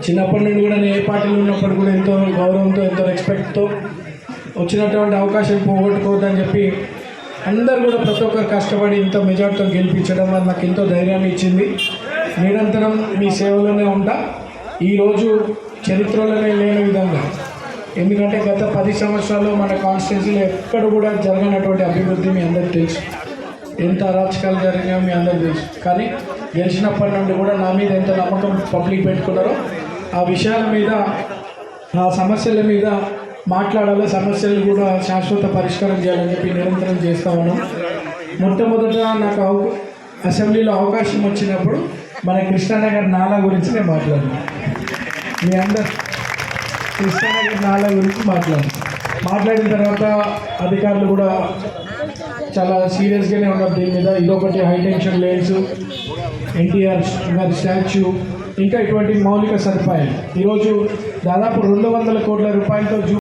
చిన్నప్పటి నుండి కూడా నేను ఏ పార్టీలో ఉన్నప్పుడు కూడా ఎంతో గౌరవంతో ఎంతో రెస్పెక్ట్తో వచ్చినటువంటి అవకాశం పోగొట్టుకోవద్దని చెప్పి అందరు కూడా ప్రతి ఒక్కరు కష్టపడి ఇంత మెజార్టీతో గెలిపించడం వల్ల నాకు ఎంతో ధైర్యాన్ని ఇచ్చింది. నిరంతరం మీ సేవలోనే ఉంటా. ఈరోజు చరిత్రలోనే లేని విధంగా, ఎందుకంటే గత 10 సంవత్సరాల్లో మన కాన్స్టిట్యున్సీలో ఎక్కడ కూడా జరగనటువంటి అభివృద్ధి మీ అందరికీ తెలుసు. ఎంత అరాచకాలు జరిగినాయో మీ అందరికీ తెలుసు. కానీ గెలిచినప్పటి నుండి కూడా నా మీద ఎంత నమ్మకం పబ్లిక్ పెట్టుకున్నారో ఆ విషయాల మీద, ఆ సమస్యల మీద మాట్లాడాలి, సమస్యలు కూడా శాశ్వత పరిష్కారం చేయాలని చెప్పి నిరంతరం చేస్తూ ఉన్నాం. మొట్టమొదట నాకు అసెంబ్లీలో అవకాశం వచ్చినప్పుడు మన కృష్ణానగర్ నాలా గురించి నేను మాట్లాడినా. మీ అందరు కృష్ణానగర్ నాలా గురించి మాట్లాడిన తర్వాత అధికారులు కూడా చాలా సీరియస్గానే ఉన్నారు దీని మీద. ఇదొకటి హైటెన్షన్ లైన్స్, ఎన్టీఆర్ గారి స్టాచ్యూ, ఇంకా ఇటువంటి మౌలిక సదుపాయాలు ఈరోజు దాదాపు 200 కోట్ల రూపాయలతో